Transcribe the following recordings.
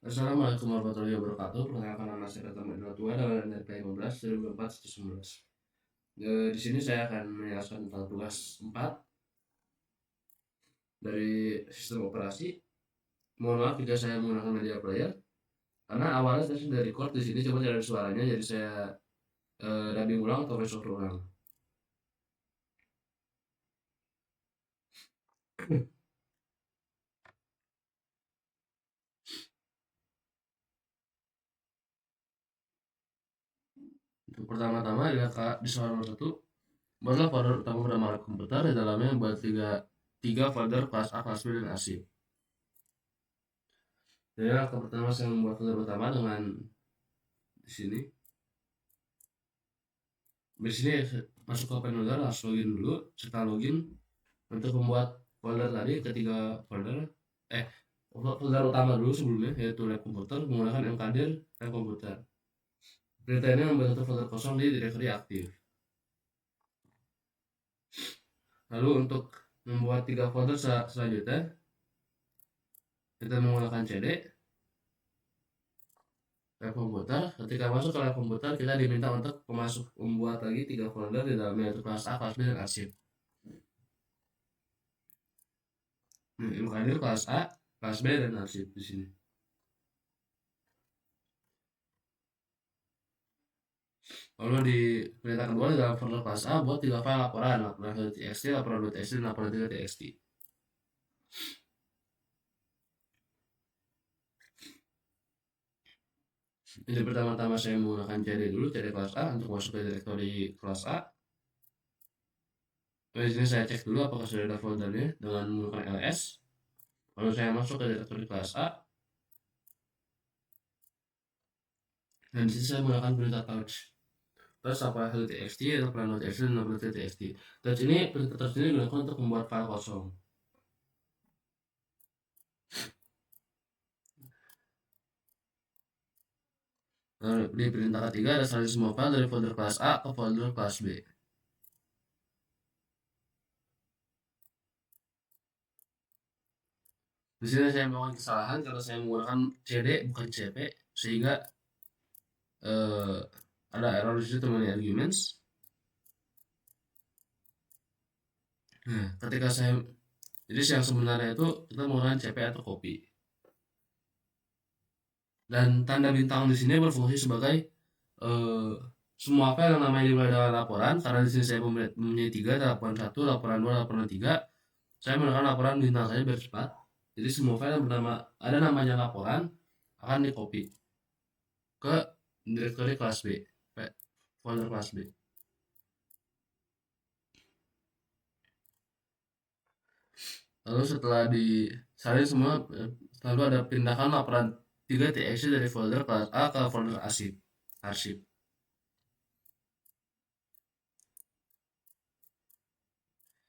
Assalamualaikum warahmatullahi wabarakatuh. Perkenalkan nama saya Pratama Tua dan NRP 15 2004 19. Di sini saya akan menjelaskan tentang tugas 4 dari sistem operasi. Mohon maaf jika saya menggunakan media player karena awalnya saya sudah record di sini cuma tidak ada suaranya, jadi saya dubbing ulang atau voice over ulang. Untuk pertama-tama ya Kak, di soal nomor 1, buatlah folder utama bernama alat komputer, di dalamnya buat tiga folder kelas A, kelas B, dan arsip. Jadi langkah pertama saya membuat folder utama dengan di sini. Di sini masuk ke folder, harus login dulu. Setelah login, untuk membuat folder tadi ketiga folder, folder utama dulu sebelumnya, yaitu lab komputer menggunakan mkdir lab komputer. Perintah ini membuat satu folder kosong di directory aktif. Lalu untuk membuat tiga folder selanjutnya, kita menggunakan cd lab komputer. Ketika masuk ke lab komputer, kita diminta untuk membuat lagi tiga folder di dalamnya, yaitu kelas A, kelas B, dan arsip. Mkdir kelas A, kelas B, dan arsip di sini. Lalu di perintah kedua di dalam folder kelas A buat tiga file laporan, laporan.txt, laporan.txt, dan laporan.txt. Jadi pertama-tama saya menggunakan cd dulu, cd kelas A untuk masuk ke directory kelas A. Di sini saya cek dulu apakah sudah ada foldernya dengan menggunakan ls. Lalu saya masuk ke directory kelas A. Dan di sini saya menggunakan perintah touch. Terus apa.txt, laporan.txt, dan laporan.txt. Touch ini, perintah touch ini digunakan untuk membuat file kosong. Di perintah ketiga ada salin semua file dari folder kelas A ke folder kelas B. Di sini saya melakukan kesalahan karena saya menggunakan cd bukan cp, sehingga ada error di situ teman arguments. Nah, ketika saya jadi yang sebenarnya itu kita menggunakan cp atau copy. Dan tanda bintang di sini berfungsi sebagai semua file yang namanya dimulai dengan laporan. Karena di sini saya mempunyai 3, laporan 1, laporan 2, laporan 3. Saya menggunakan laporan bintang saja biar cepat. Jadi semua file yang bernama ada namanya laporan akan di copy ke directory kelas B, folder kelas B. Lalu setelah disalin semua, lalu ada pindahkan laporan 3.txt dari folder kelas A ke folder arsip.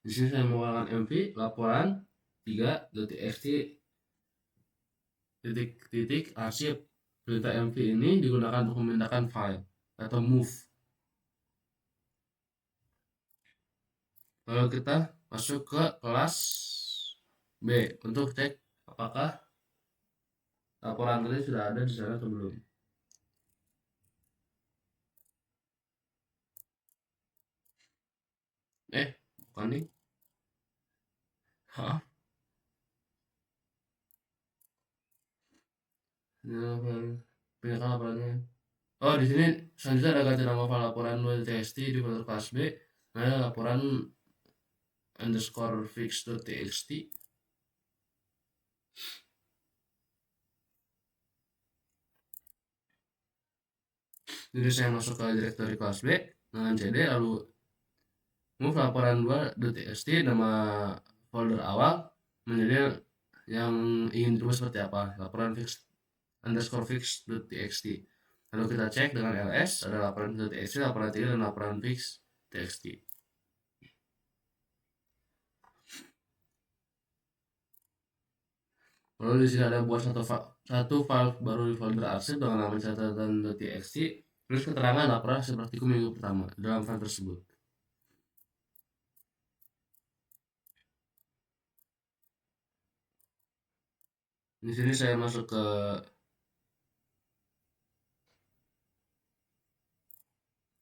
Di sini saya menggunakan mv laporan 3.txt titik arsip. Perintah mv ini digunakan untuk memindahkan file atau move. Lalu kita masuk ke kelas B untuk cek apakah laporan tadi sudah ada di sana atau belum. Bukan nih. Pindahkan laporannya. Oh, di sini selanjutnya ada ganti nama file laporan txt di folder kelas B. Nah, laporan _fix.txt. Jadi saya masuk ke directory kelas B dengan cd, lalu move laporan 2.txt nama folder awal menjadi yang ingin dirubah seperti apa, laporan fix_fix.txt. Lalu kita cek dengan ls, ada laporan.txt, laporan 3, dan laporan fix.txt. Lalu di sini ada buat satu file baru di folder arsip dengan nama catatan.txt. Terus keterangan laporan seperti minggu pertama dalam file tersebut. Di sini saya masuk ke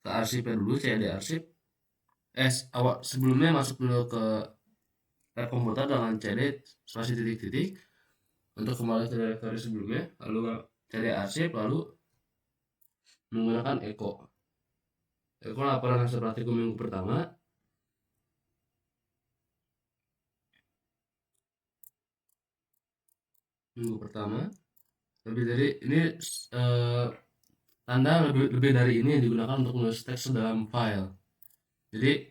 ke arsipnya dulu, cd arsip. Awal sebelumnya masuk dulu ke lab komputer dengan cd spasi titik-titik untuk kembali ke directory sebelumnya, lalu cd arsip, lalu menggunakan echo laporan hasil praktikum minggu pertama. Lebih dari ini tanda lebih dari ini yang digunakan untuk menulis teks dalam file. Jadi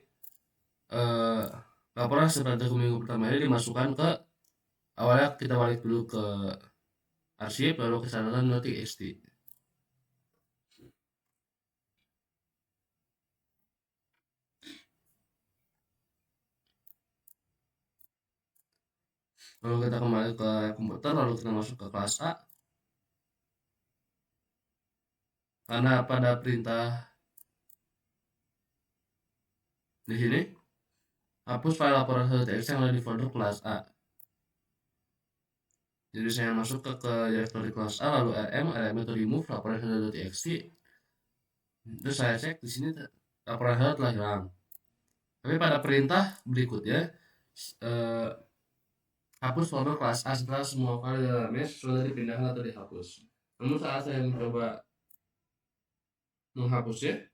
laporan hasil praktikum minggu pertama ini dimasukkan ke, awalnya kita balik dulu ke arsip, lalu ke catatan.txt. Lalu kita kembali ke komputer, lalu kita masuk ke kelas A. Karena pada perintah di sini hapus file laporan.txt yang ada di folder kelas A. Jadi saya masuk ke directory kelas A, lalu rm itu remove laporan.txt. Terus saya cek di sini laporan telah hilang. Tapi pada perintah berikutnya hapus folder kelas A setelah semua file di dalamnya sudah dipindahkan atau dihapus. Namun saat saya mencoba menghapusnya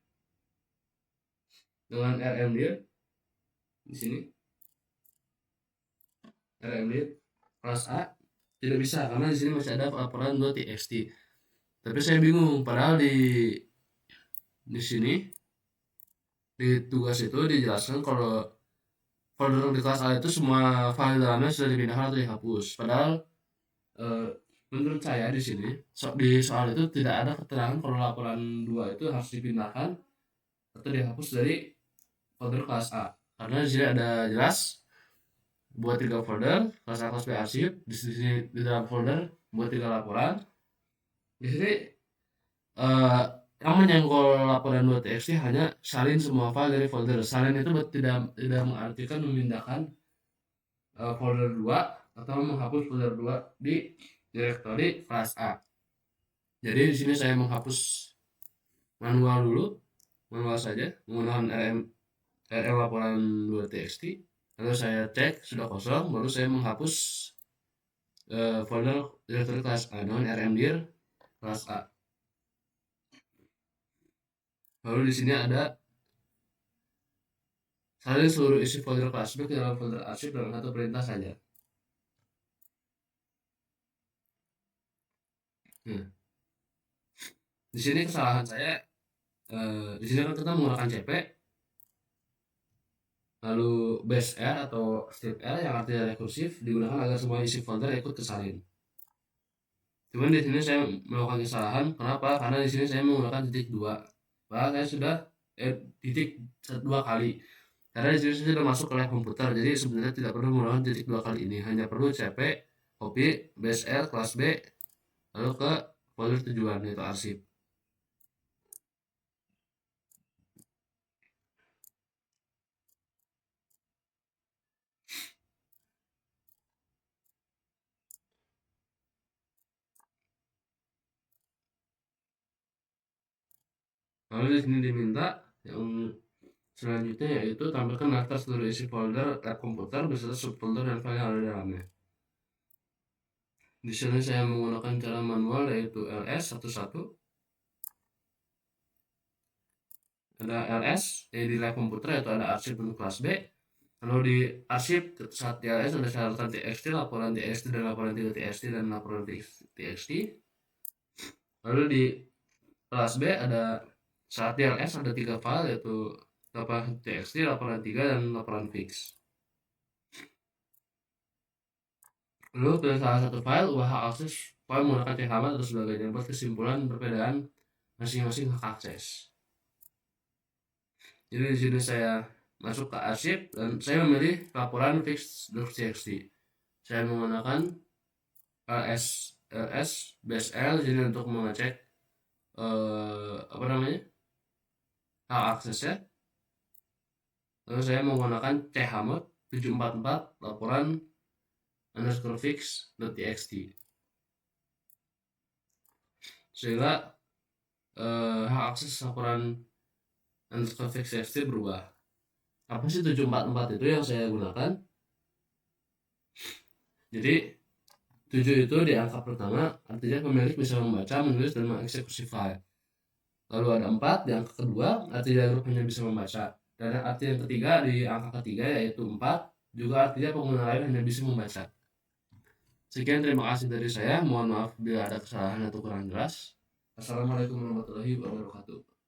dengan rmdir di sini, rmdir kelas A, tidak bisa karena di sini masih ada laporan.txt. Tapi saya bingung, padahal di sini di tugas itu dijelaskan kalau folder di kelas A itu semua file dalamnya sudah dipindahkan atau dihapus. Padahal menurut saya di sini di soal itu tidak ada keterangan kalau laporan 2 itu harus dipindahkan atau dihapus dari folder kelas A. Karena di sini ada jelas buat 3 folder, kelas A, kelas B arsip, di sini di dalam folder buat 3 laporan. Di sini yang menyenggol laporan.txt hanya salin semua file dari folder. Salin itu tidak mengartikan memindahkan folder 2 atau menghapus folder 2 di directory kelas A. Jadi di sini saya menghapus manual dulu, manual saja menggunakan rm laporan 2.txt. Lalu saya cek sudah kosong, baru saya menghapus folder directory kelas A dengan rmdir kelas A. Lalu di sini ada salin seluruh isi folder kelas B ke dalam folder arsip dengan satu perintah saja. Di sini kesalahan saya, di sini kan kita menggunakan CP, lalu base R atau strip R yang artinya rekursif digunakan agar semua isi folder ikut kesalin. Cuman di sini saya melakukan kesalahan. Kenapa? Karena di sini saya menggunakan titik 2. Padahal saya sudah titik 2 kali. Karena di sini saya sudah masuk ke lab komputer. Jadi sebenarnya tidak perlu menggunakan titik 2 kali ini. Hanya perlu CP, copy, base R, kelas B, lalu ke folder tujuan yaitu arsip. Lalu di sini diminta yang selanjutnya yaitu tampilkan daftar seluruh isi folder lab komputer beserta subfolder dan file yang ada di dalamnya. Di sini saya menggunakan cara manual yaitu ls11. Ada ls di lab komputer yaitu ada arsip untuk kelas B. Lalu di arsip saat di ls ada catatan txt, laporan txt dan laporan 3 txt dan laporan txt. Lalu di kelas B ada saat di ls ada 3 file yaitu laporan txt, laporan 3 dan laporan fix. Lalu pilih salah satu file, ubah hak akses file menggunakan chmod atau sebagainya buat kesimpulan perbedaan masing-masing hak akses. Jadi di sini saya masuk ke arsip dan saya memilih laporan fix.txt. Saya menggunakan ls base L jadi untuk mengecek hak aksesnya. Lalu saya menggunakan chmod 744 laporan _fix.txt sehingga hak akses laporan underscore fixtxt berubah. Apa sih 744 itu yang saya gunakan? Jadi 7 itu di angka pertama, artinya pemilik bisa membaca, menulis, dan mengeksekusi file. Lalu ada 4 di angka kedua, artinya grup hanya bisa membaca. Dan arti yang ketiga di angka ketiga yaitu 4, juga artinya pengguna lain hanya bisa membaca. Sekian, terima kasih dari saya. Mohon maaf bila ada kesalahan atau kurang jelas. Assalamualaikum warahmatullahi wabarakatuh.